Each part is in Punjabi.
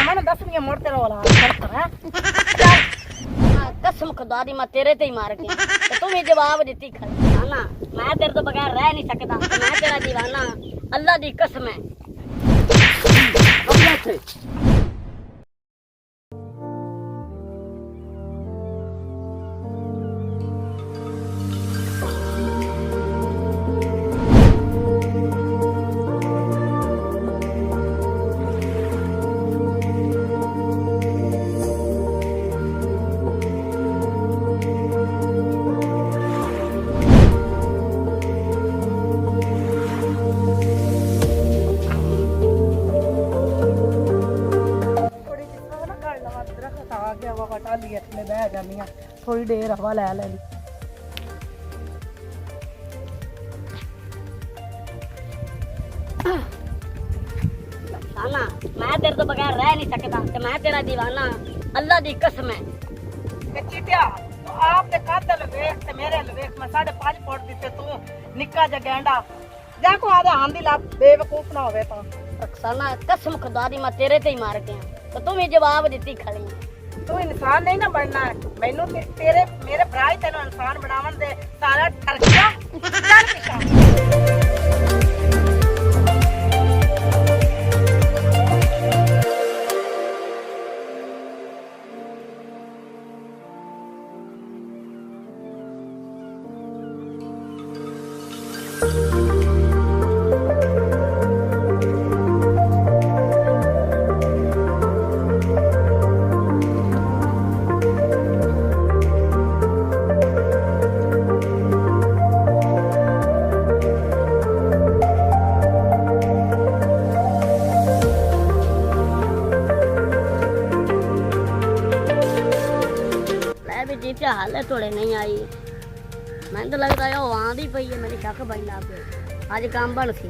मैंने 10 मोड़ तेरा वाला है। कसम खुदा दी मैं तेरे ते ही मार गया तो तुम ही जवाब देती खड़ी ना मैं तेरे तो बगैर रह नहीं सकता मैं तेरा दीवाना अल्लाह दी कसम है। थोड़ी देर हवा लै लैनी। ना मैं तेरे तो बगैर रह नहीं सकता तो मैं तेरा दीवाना अल्लाह दी कसम है। चिटिया तो आपने कादल वेख ते मेरे वेख मैं 5.5 फुट दिते तू निक्का जा गेंडा जाको आदे आंदी ला बेवकूफ ना होवे तो रक्साना कसम खुदा दी मैं तेरे ते ही मार गया तो तुम ही जवाब देती खड़ी तू इंसान नहीं ना बनना है मैनू तेरे मेरे भरा ही तेन इंसान बनावन दे सारा ठरकिया चल पिछा। जीते हाले थोड़े नहीं आई मैं तो लगता है वो आंधी पई है मेरी शक बन ला पे आज काम बन सी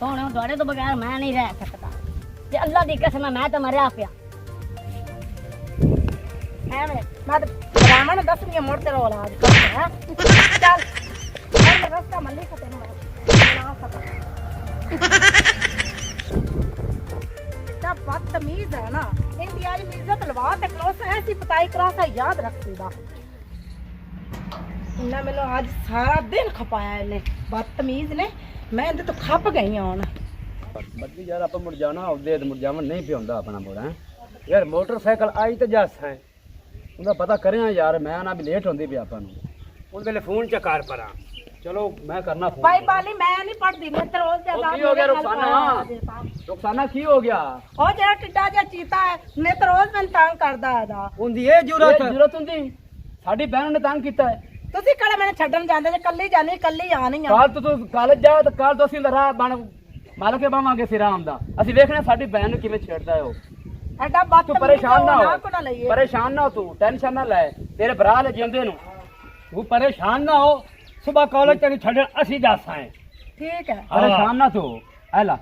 कौन थोड़े तो बगैर मैं नहीं रह सकता ये अल्लाह दी कसम मैं तो मरिया पिया है मैं तो ब्राह्मण 10 मोड़ तेरा वाला आज है चल मैं रास्ता मल्ली का तेरे ना सकता बदतमीज है ना इंडिया की इज्जत लवा ते क्लोस ऐसी पताई क्रासा याद रख सीधा इन्ना मैंने आज सारा दिन खपाया इन्हें बदतमीज ने मैं इनते तो खप गई हूं बच्ची यार आप मुड़ जाना ਉਹਦੇ ਮੁੜ ਜਾਵਣ ਨਹੀਂ ਪਿਉਂਦਾ ਆਪਣਾ ਮੋੜਾ ਯਾਰ ਮੋਟਰਸਾਈਕਲ ਆਈ ਤੇ ਜੱਸ ਹੈ ਉਹਦਾ ਪਤਾ ਕਰਿਆ ਯਾਰ ਮੈਂ ਨਾ ਵੀ ਲੇਟ ਹੁੰਦੀ ਵੀ ਆਪਾਂ ਨੂੰ ਉਹਦੇ ਵੇਲੇ ਫੋਨ ਚ ਕਰ ਪਰਾਂ चलो मैं करना फोन भाई बाली मैं नहीं पढ़ती मैं तो रोज ज्यादा की हो गया रुखसाना की हो गया ओ जेड़ा टिड्डा जा चीता है ने तो रोज मैं तंग करदा है ਹੁੰਦੀ ਇਹ ਜ਼ਰੂਰਤ ਹੁੰਦੀ ਸਾਡੀ ਬਹਿਣ ਨੇ ਤੰਗ ਕੀਤਾ ਹੈ ਤੁਸੀਂ ਕਿਹੜਾ ਮੈਨੂੰ ਛੱਡਣ ਜਾਂਦੇ ਜੇ ਕੱਲੀ ਜਾਣੀ ਕੱਲੀ ਆਣੀ ਆ ਕੱਲ ਤੂੰ ਕਾਲਜ ਜਾ ਤੇ ਕੱਲ ਤੋਂ ਅਸੀਂ ਲਰਾ ਬਣ ਮਾਲਕੇ ਬਾਵਾਂਗੇ ਸਿਰਾਮ ਦਾ ਅਸੀਂ ਵੇਖਣਾ ਸਾਡੀ ਬਹਿਣ ਨੂੰ ਕਿਵੇਂ ਛੇੜਦਾ ਹੈ ਉਹ ਐਡਾ ਬੱਤ ਤੂੰ ਪਰੇਸ਼ਾਨ ਨਾ ਹੋ ਪਰੇਸ਼ਾਨ ਨਾ ਹੋ ਤੂੰ ਟੈਨਸ਼ਨ ਨਾ ਲੈ ਤੇਰੇ ਭਰਾ ਲੈ ਜਿਉਂਦੇ ਨੂੰ ਤੂੰ ਪਰੇਸ਼ਾਨ ਨਾ ਹੋ सुबह कॉलेज तेरी छड़ असी जासा है ठीक है परेशान ना तू ऐला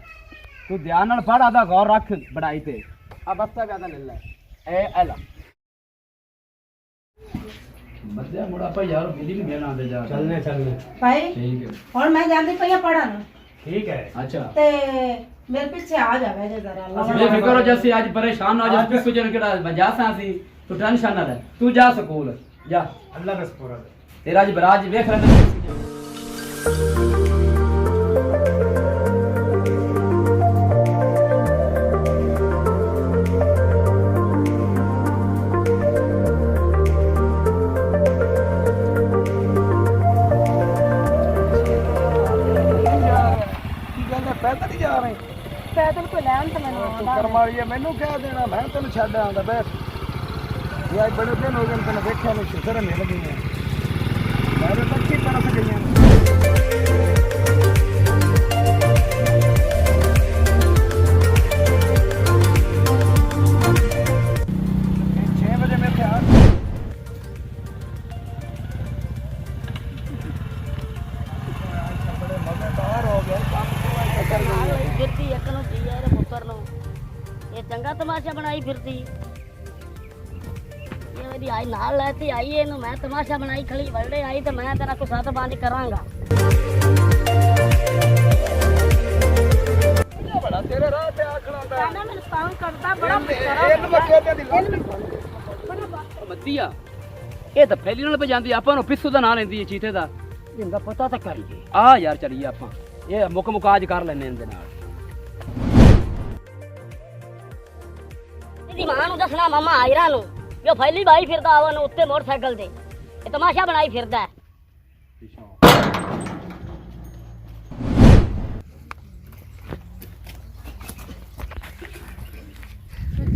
तू ध्यान नाल पढ़ आदा गौर रख बढ़ाई ते आ बस्ता ज्यादा ले ले ए ऐला मध्य मुड़ा पर यार बिल्ली नहीं देना दे जा चलने भाई ठीक है और मैं जानती पई पढ़न ठीक है अच्छा ते मेरे पीछे आ जावे जे जरा अल्लाह बेफिक्र हो जैसे आज परेशान हो जा किस जन केड़ा बजासा सी तू टेंशन ना ले तू जा स्कूल जा अल्लाह का शुक्र है तेरा जी बराज देख रहा है पैदल ही जा रहे पैदल कोई लैन तो मैंने करमाली मैनू कह देना मैं तेन छड़ आंदा बैठ ये बड़े दिन हो गए तेन देखा नहीं शुक्र है मिल गई मैं तो अच्छी तरह से गई चंगा तमाशा बनाई फिरती ये मेरी आई नाल लेती आई है मैं तमाशा बनाई खड़ी बड़े आई तो मैं तेरा कुछ हाथ बांध करांगा। ਮੱਤੀ ਆ ਇਹ ਤਾਂ ਫੈਲੀ ਨਾਲ ਭਜਾਂਦੀ ਆਪਾਂ ਨੂੰ ਪਿੱਸੂ ਦਾ ਨਾਂ ਲੈਂਦੀ ਹੈ ਚੀਤੇ ਦਾ ਇਹਦਾ ਪਤਾ ਤਾਂ ਕਰੀਏ। ਆ ਯਾਰ ਚਲੀਏ ਆਪਾਂ ਇਹ ਮੁੱਕ ਮੁਕਾਜ ਕਰ ਲੈਨੇ ਇਹਦੇ ਨਾਲ। ਇਹਦੀ ਮਾਂ ਨੂੰ ਦੱਸਣਾ ਮਾਮਾ ਆਇਰਾ ਨੂੰ ਵੀ ਉਹ ਫੈਲੀ ਬਾਈ ਫਿਰਦਾ ਆਵਨ ਉੱਤੇ ਮੋਟਰਸਾਈਕਲ ਤੇ ਇਹ ਤਮਾਸ਼ਾ ਬਣਾਈ ਫਿਰਦਾ ਹੈ।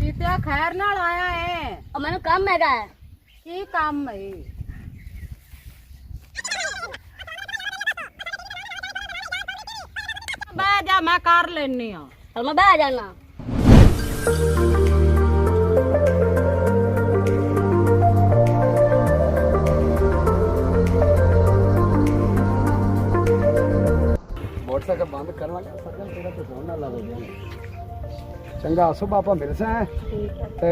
ਜੀਤਿਆ ਖੈਰ ਨਾਲ ਆਇਆ ਹੈ। ਉਹ ਮੈਨੂੰ ਕੰਮ ਹੈਗਾ ਹੈ। ਕੀ ਕੰਮ ਹੈ? ਬਹਿ ਜਾ ਮੈਂ ਕਰ ਲੈਣੀ ਆ। ਚਲ ਮੈਂ ਬਹਿ ਜਾਣਾ। ਮੋਟਰਸਾਈਕਲ ਬੰਦ ਕਰ ਲਾਂਗੇ ਸੱਜਣ ਤੇਰਾ ਤੇ ਫੋਨ ਨਾ ਲਾਵੇ ਚੰਗਾ ਸੁਬਾ ਆਪਾਂ ਮਿਲ ਸਾਂ ਤੇ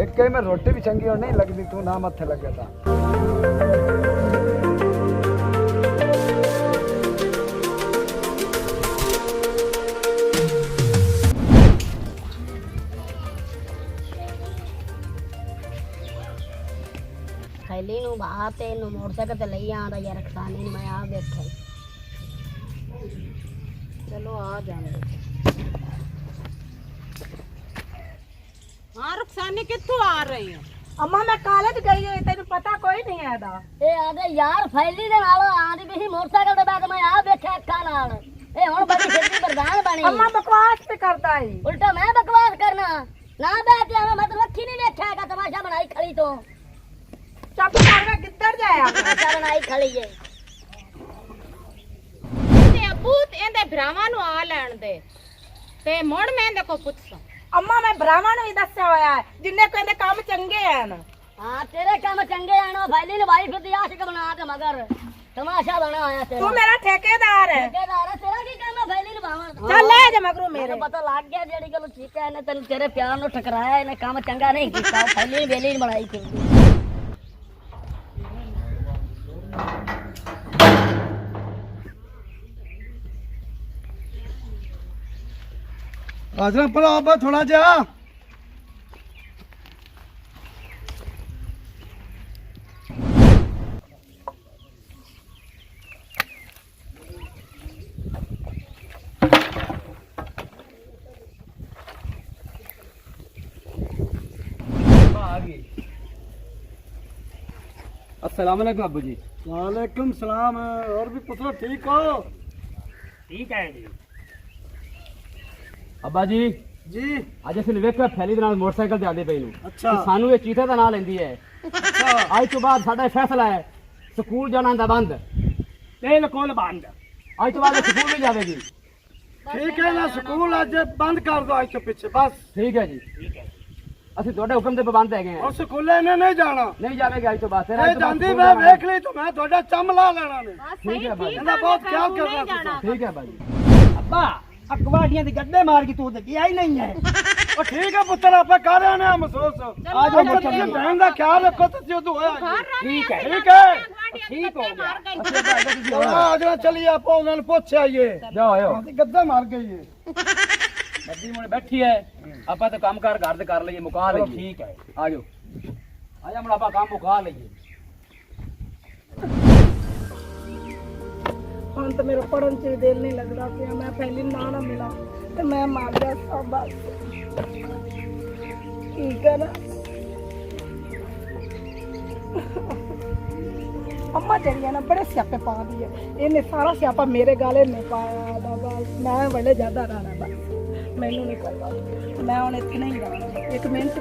ਇੱਕ ਕਈ ਮੈਂ ਰੋਟੀ ਵੀ ਚੰਗੀ ਹੋਰ ਨਹੀਂ ਲੱਗਦੀ ਤੂੰ ਨਾ ਮੱਥੇ ਲੱਗੇ ਤਾਂ ਥੈਲੀ ਨੂੰ ਬਾਹ ਤੇ ਇਹਨੂੰ ਮੋਟਰਸਾਈਕਲ ਤੇ ਲਈ ਆਂਦਾ ਯਾਰ ਖਸਾਨੇ ਨੂੰ ਮੈਂ ਆ ਵੇਖਿਆ। ਚਲੋ ਆ ਜਾਂਦੇ। ਹਾਂ ਰੁਖਸਾਨੀ ਕਿੱਥੋਂ ਆ ਰਹੀ ਹੈ? ਅੰਮਾ ਮੈਂ ਕਾਲਜ ਗਈ ਹੋਈ ਤੈਨੂੰ ਪਤਾ ਕੋਈ ਨਹੀਂ ਹੈ ਦਾ। ਇਹ ਆਦੇ ਯਾਰ ਫੈਲੀ ਦੇ ਨਾਲ ਆਂਦੀ ਵੀ ਸੀ ਮੋਟਰਸਾਈਕਲ ਤੇ ਬੈਠ ਮੈਂ ਆ ਵੇਖਿਆ ਅੱਖਾਂ ਨਾਲ। ਇਹ ਹੁਣ ਬੜੀ ਛੇਤੀ ਪ੍ਰਧਾਨ ਬਣੀ। ਅੰਮਾ ਬਕਵਾਸ ਤੇ ਕਰਦਾ ਈ। ਉਲਟਾ ਮੈਂ ਬਕਵਾਸ ਕਰਨਾ ਨਾ ਬੈਠ ਜਾਵਾਂ ਮੈਂ ਤਾਂ ਲੱਖੀ ਨਹੀਂ ਵੇਖਿਆ ਹੈਗਾ ਤਮਾਸ਼ਾ ਬਣਾਈ ਖੜੀ ਤੋਂ। ਚੱਪ ਕਰਵਾ ਕਿੱਧਰ ਜਾਇਆ? ਤਮਾਸ਼ਾ ਬਣਾਈ ਖੜੀ ਏ। ਤੇ ਅੱਬੂ ਤੇ ਇਹਦੇ ਭਰਾਵਾਂ ਨੂੰ ਆ ਲੈਣ ਦੇ ਤੇ ਮੁੜ ਮੈਂ ਇਹਦੇ ਕੋ ਪੁੱਛਾਂ। ਅੰਮਾ ਮੈਂ ਭਰਾਵਾਂ ਨੂੰ ਵੀ ਦੱਸਿਆ ਹੋਇਆ ਹੈ ਜਿੰਨੇ ਕਹਿੰਦੇ ਕੰਮ ਚੰਗੇ ਹਨ। ਹਾਂ ਤੇਰੇ ਕੰਮ ਚੰਗੇ ਆਣੋ ਫੈਲੀ ਨੂੰ ਵਾਈਫ ਦੀ ਆਸ਼ਿਕ ਬਣਾ ਕੇ ਮਗਰ ਤਮਾਸ਼ਾ ਬਣਾ ਆਇਆ ਤੇਰਾ। ਤੂੰ ਮੇਰਾ ਠੇਕੇਦਾਰ ਹੈ। ਠੇਕੇਦਾਰ ਹੈ, ਤੇਰਾ ਕੀ ਕੰਮ ਹੈ ਫੈਲੀ ਨੂੰ ਬਾਵਣ? ਚੱਲ ਲੈ ਜਾ ਮਗਰੋਂ ਮੇਰੇ। ਮੈਨੂੰ ਪਤਾ ਲੱਗ ਗਿਆ ਜਿਹੜੀ ਗੱਲ ਠੀਕ ਹੈ ਇਹਨੇ ਤੈਨੂੰ ਤੇਰੇ ਪਿਆਰ ਨੂੰ ਠਕਰਾਇਆ ਇਹਨੇ ਕੰਮ ਚੰਗਾ ਨਹੀਂ ਕੀਤਾ ਫੈਲੀ ਨੂੰ ਵੇਲੀ ਨਹੀਂ ਬਣਾਈ ਫਿਰਦੀ। ਆਜਰਾ ਪਰ ਆਬਾ ਥੋੜਾ ਜਿਹਾ अस्सलाम वालेकुम अब्बू जी। वालेकुम सलाम। और भी पुत्रो ठीक हो? ਠੀਕ ਹੈ ਜੀ। अब्बा जी ਜੀ ਅੱਜ ਅਸੀਂ ਵੇਖਿਆ ਫੈਲੀ ਦੇ ਨਾਲ ਮੋਟਰਸਾਈਕਲ ਤੇ ਆਦੇ ਪਏ ਨੂੰ ਅੱਛਾ। ਤੇ ਸਾਨੂੰ ਇਹ ਚੀਤੇ ਦਾ ਨਾਂ ਲੈਂਦੀ ਹੈ। ਅੱਛਾ ਅੱਜ ਤੋਂ ਬਾਅਦ ਸਾਡਾ ਇਹ ਫੈਸਲਾ ਹੈ ਸਕੂਲ ਜਾਣਾ ਦਾ ਬੰਦ। ਬਿਲਕੁਲ ਬੰਦ। ਅੱਜ ਤੋਂ ਬਾਅਦ ਇਹ ਸਕੂਲ ਨਹੀਂ ਜਾਵੇਗੀ। ਠੀਕ ਹੈ ਨਾ ਸਕੂਲ ਅੱਜ ਬੰਦ ਕਰ ਦੋ ਅੱਜ ਤੋਂ ਪਿੱਛੇ ਬਸ। ਠੀਕ ਹੈ ਜੀ। ਅਸੀਂ ਤੁਹਾਡੇ ਹੁਕਮ ਦੇ ਪਾਬੰਦ ਹੈਗੇ ਉਹ ਹਾਂ। ਸਕੂਲੇ ਨੇ ਨਹੀਂ ਜਾਣਾ। ਨਹੀਂ ਜਾਵੇਗੀ ਅੱਜ ਤੋਂ ਬਾਅਦ। ਫਿਰ ਇਹ ਅੱਜ ਤੋਂ ਬਾਅਦ ਜਾਂਦੀ ਸਕੂਲ ਮੈਂ ਜਾਣਾ। ਵੇਖ ਲਈ ਤਾਂ ਮੈਂ ਤੁਹਾਡਾ ਚੰਮ ਲਾ ਲੈਣਾ ਨੇ। ਠੀਕ ਹੈ ਭਾਈ। ਇਹਦਾ ਬਹੁਤ ਖਿਆਲ ਕਰਨਾ ਤੁਸੀਂ। ਠੀਕ ਹੈ ਭਾਈ। ਅੱਬਾ ਅਕਵਾੜੀਆਂ ਦੀ ਗੱਡੇ ਮਾਰ ਕੇ ਤੂੰ ਤੇ ਗਿਆ ਹੀ ਨਹੀਂ ਹੈ। ਉਹ ਠੀਕ ਹੈ ਪੁੱਤਰ ਆਪਾਂ ਕਰ ਰਹੇ ਨੇ ਮਹਿਸੂਸ। ਆ ਜਾਓ ਬੱਚੇ ਭੈਣ ਦਾ ਖਿਆਲ ਰੱਖੋ ਤੁਸੀਂ ਉਦੋਂ ਹੋਇਆ। ਠੀਕ ਹੈ। ਠੀਕ ਹੈ ਠੀਕ ਹੋ ਗਿਆ। ਆ ਜਾਓ ਚਲੀਏ ਆਪਾਂ ਉਹਨਾਂ ਨੂੰ ਪੁੱਛ ਆਈਏ। ਜਾਓ ਆਇਓ। ਗੱਦਾ ਮਾਰ ਗਈ ਹੈ। ਬੱਦੀ ਮੋਣੇ ਬੈਠੀ ਹੈ ਆਪਾਂ ਤਾਂ ਕੰਮ ਕਾਰ ਘਰ ਦੇ ਕਰ ਲਈਏ ਮੁਕਾ ਲਈਏ। ਠੀਕ ਹੈ। ਆ ਜਾਓ ਆ ਜਾ ਹੁਣ ਆਪਾਂ ਕੰਮ ਮੁਕਾ ਲਈਏ। ਹੁਣ ਤਾਂ ਮੇਰਾ ਪੜਨ ਚ ਦਿਲ ਨਹੀਂ ਲੱਗਦਾ ਪਿਆ। ਮੈਂ ਪਹਿਲੀ ਨਾ ਮਿਲਾ ਤੇ ਮੈਂ ਮਰ ਜਾ ਸਭ ਬਸ। ਠੀਕ ਹੈ ਨਾ ਅੰਮਾ ਜਿਹੜੀ ਹੈ ਨਾ ਬੜੇ ਸਿਆਪੇ ਪਾਉਂਦੀ ਹੈ। ਇਹਨੇ ਸਾਰਾ ਸਿਆਪਾ ਮੇਰੇ ਗਾਲੇ ਨੇ ਪਾਇਆ ਬਾਬਾ। ਮੈਂ ਬੜੇ ਜ਼ਿਆਦਾ ਰਾਣਾ ਬਸ ਮੈਨੂੰ ਨਹੀਂ ਕਰਦਾ। ਮੈਂ ਹੁਣ ਇੱਥੇ ਨਹੀਂ ਜਾਣਾ। ਇੱਕ ਮਿੰਟ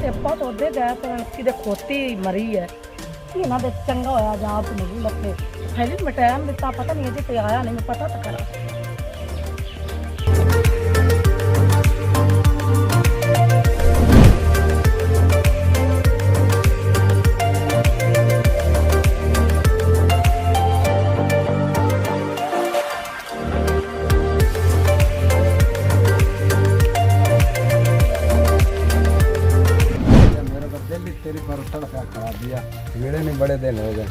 ਤੇ ਆਪਾਂ ਤਾਂ ਉਹਦੇ ਗਏ ਤਾਂ ਕਿਤੇ ਖੋਤੀ ਮਰੀ ਹੈ ਕਿ ਇਹਨਾਂ ਦੇ ਚੰਗਾ ਹੋਇਆ ਜਾਂ ਆਪ ਨਹੀਂ ਲੱਗੇ। ਪਹਿਲੇ ਮੈਂ ਟਾਈਮ ਦਿੱਤਾ ਪਤਾ ਨਹੀਂ ਅਜੇ ਕੋਈ ਆਇਆ ਨਹੀਂ। ਮੈਂ ਪਤਾ ਤਾਂ ਕਰਾਂ। ਤੇਰੀ ਪਰਸੜ ਕਾ ਖਰਾਬ ਦਿਆ ਮੇਰੇ ਨੇ ਬੜੇ ਦਿਨ ਹੋ ਗਏ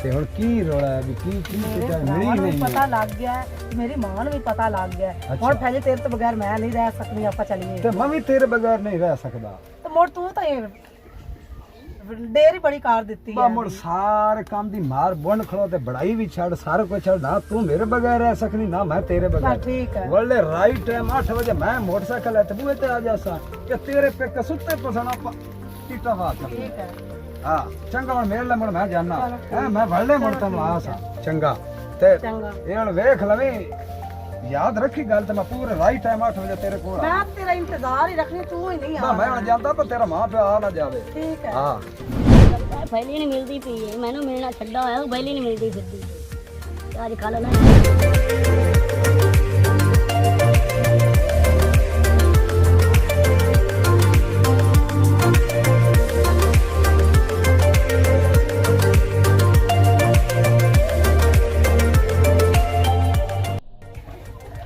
ਤੇ ਹੁਣ ਕੀ ਰੋਲਾ ਹੈ ਵੀ ਕੀ ਚੀਜ਼ਾਂ ਮਿਲੀ ਮੈਨੂੰ ਨਹੀਂ ਪਤਾ ਲੱਗ ਗਿਆ ਮੇਰੀ ਮਾਂ ਨੂੰ ਵੀ ਪਤਾ ਲੱਗ ਗਿਆ। ਹੁਣ ਪਹਿਲੇ ਤੇਰੇ ਤੋਂ ਬਗੈਰ ਮੈਂ ਨਹੀਂ ਰਹਿ ਸਕਦੀ। ਆਪਾਂ ਚੱਲੀਏ। ਤੇ ਮੈਂ ਵੀ ਤੇਰੇ ਬਗੈਰ ਨਹੀਂ ਰਹਿ ਸਕਦਾ। ਤੇ ਮੋੜ ਤੂੰ ਤਾਂ ਇਹ ਦੇਰ ਹੀ ਬੜੀ ਕਰ ਦਿੱਤੀ ਬਾ ਮੁੜ ਸਾਰੇ ਕੰਮ ਦੀ ਮਾਰ ਬੁਣ ਖੜੋ ਤੇ ਬੜਾਈ ਵੀ ਛੱਡ ਸਾਰਾ ਕੁਝ ਛੱਡ ਨਾ ਤੂੰ ਮੇਰੇ ਬਗੈਰ ਰਹਿ ਸਕਣੀ ਨਾ ਮੈਂ ਤੇਰੇ ਬਗੈਰ ਠੀਕ ਹੈ ਵੱਲੇ ਰਾਈਟ ਟਾਈਮ 8 ਵਜੇ ਮੈਂ ਮੋਟਰਸਾਈਕਲ ਤੇ ਬੂਹੇ ਤੇ ਆ ਜਾਸਾਂ ਕਿ ਤੇਰੇ ਪੇ ਸੁੱਤੇ ਪਸਣਾ ਟੀਟਾ ਬਾਤ ਠੀਕ ਹੈ ਹਾਂ ਚੰਗਾ ਹੁਣ ਮੇਰੇ ਲਈ ਮੈਂ ਜਾਣਾ ਹੈ ਮੈਂ ਵੱਲੇ ਮੁੜ ਤੈਨੂੰ ਆਸਾਂ ਚੰਗਾ ਤੇ ਚੰਗਾ ਇਹ ਹੁਣ ਵੇਖ ਲਵੇਂ ਯਾਦ ਰੱਖੀ ਗੱਲ ਤੇ ਮੈਂ ਪੂਰੇ ਰਾਈਟ ਟਾਈਮ 8 ਵਜੇ ਤੇਰੇ ਕੋਲ ਮੈਂ ਤੇਰਾ ਇੰਤਜ਼ਾਰ ਹੀ ਰੱਖਣੀ ਤੂੰ ਹੀ ਨਹੀਂ ਆ ਮੈਂ ਹੁਣ ਜਾਂਦਾ ਪਰ ਤੇਰਾ ਮਾਂ ਪਿਓ ਆ ਨਾ ਜਾਵੇ ਠੀਕ ਹੈ ਹਾਂ ਪਹਿਲੀ ਨਹੀਂ ਮਿਲਦੀ ਪਈ ਹੈ ਮੈਨੂੰ ਮਿਲਣਾ ਛੱਡਾ ਹੋਇਆ ਉਹ ਪਹਿਲੀ ਨਹੀਂ ਮਿਲਦੀ ਫਿਰਦੀ ਅੱਜ ਕੱਲ ਨਾ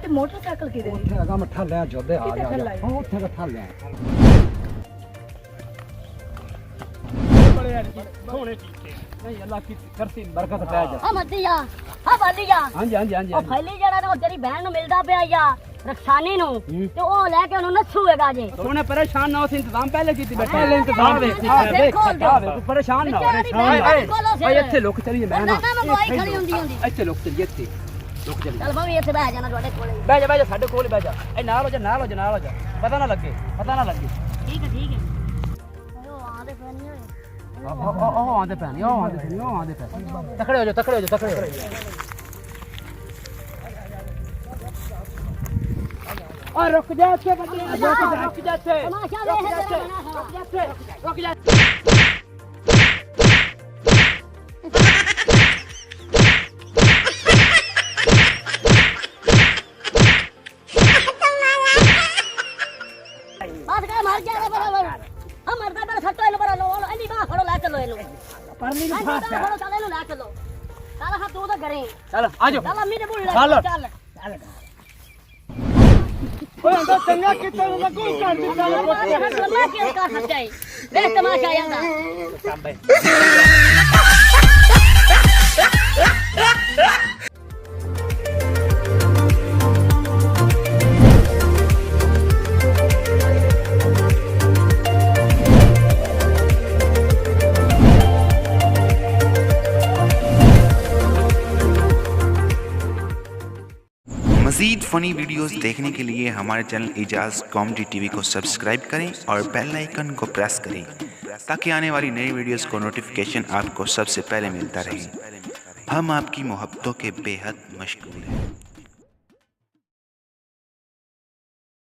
ਤੇ ਮੋਟਰਸਾਈਕਲ ਕਿਹਦੇ ਉੱਥੇ ਹੈਗਾ ਮੱਠਾ ਲੈ ਜੋਦੇ ਆ ਜਾ ਹਾਂ ਉੱਥੇ ਦਾ ਠਾ ਲੈ ਨਹੀਂ ਅੱਲਾ ਕੀ ਕਰਤੀ ਬਰਕਤ ਪੈ ਜਾ ਆ ਮੱਦੀ ਆ ਆ ਵਾਲੀ ਆ ਹਾਂਜੀ ਹਾਂਜੀ ਹਾਂਜੀ ਉਹ ਫੈਲੀ ਜਿਹੜਾ ਨਾ ਉਹ ਤੇਰੀ ਭੈਣ ਨੂੰ ਮਿਲਦਾ ਪਿਆ ਯਾ ਰਖਸਾਨੀ ਨੂੰ ਤੇ ਉਹ ਲੈ ਕੇ ਉਹਨੂੰ ਨੱਸੂਏਗਾ ਜੇ ਤੂੰ ਪਰੇਸ਼ਾਨ ਨਾ ਹੋ ਇੰਤਜ਼ਾਮ ਪਹਿਲੇ ਕੀਤੀ ਬੈਠਾ ਪਹਿਲੇ ਇੰਤਜ਼ਾਮ ਵੇਖ ਤੂੰ ਪਰੇਸ਼ਾਨ ਨਾ ਹੋ ਓਏ ਇੱਥੇ ਲੁੱਕ ਚਲੀਏ ਮੈਂ ਨਾ ਨਾ ਮੰਗਵਾਈ ਖੜੀ ਹੁੰਦੀ ਇੱਥੇ ਲੁੱਕ ਚਲੀਏ ਇੱਥੇ ਲੁੱਕ ਚਲੀਏ ਚੱਲ ਭਾਵੇਂ ਇੱਥੇ ਬਹਿ ਜਾਣਾ ਤੁਹਾਡੇ ਕੋਲੇ ਬਹਿ ਜਾ ਸਾਡੇ ਕੋਲ ਬਹਿ ਜਾ ਇਹ ਨਾਲ ਹੋ ਜਾ ਪਤਾ ਨਾ ਲੱਗੇ ਠੀਕ ਹੈ ਉਹ ਆਦੇ ਪੈਣੀ ਹੋਏ ਉਹ ਆਂਦੇ ਪੈਣੀ ਤਕੜੇ ਹੋ ਜਾ ਆ ਰੁਕ ਜਾ ਇੱਥੇ ਬੰਦੇ ਰੁਕ ਜਾ ਇੱਥੇ ਤਮਾਸ਼ਾ ਵੇਖ ਜਰਾ ਰੁਕ ਜਾ ਬਾਤ ਕਰ ਮਾਰ ਜਾ ਬਰਾਬਰ ਆ ਮਰਦਾ ਬੜਾ ਸੱਟੋ ਇਹਨੂੰ ਬੜਾ ਲੋ ਇਹਦੀ ਬਾਹ ਫੜੋ ਲੈ ਚਲੋ ਇਹਨੂੰ ਪਰਲੀ ਨੂੰ ਫੜੋ ਚੱਲ ਇਹਨੂੰ ਲੈ ਚਲੋ ਚੱਲ ਹੱਥ ਉਹਦਾ ਕਰੇ ਚੱਲ ਆ ਜਾ ਚੱਲ ਅੰਮੀ ਦੇ ਬੁੱਲ ਲੈ ਚੱਲ ਓਏ ਅੰਦਾ ਚੰਗਾ ਕਿਤੇ ਨੂੰ ਲੱਗੂ ਕਰ ਦਿੱਤਾ ਮੈਂ ਕਿਉਂ ਕਰ ਸੱਚਾਈ ਵੇਖ ਤਮਾਸ਼ਾ ਜਾਂਦਾ मज़ीद फ़नी वीडियोस देखने के लिए हमारे चैनल एजाज कॉमेडी टीवी को सब्सक्राइब करें और बेल आइकन को प्रेस करें ताकि आने वाली नई वीडियोस को नोटिफिकेशन आपको सबसे पहले मिलता रहे। हम आपकी मोहब्बतों के बेहद मशगूल हैं।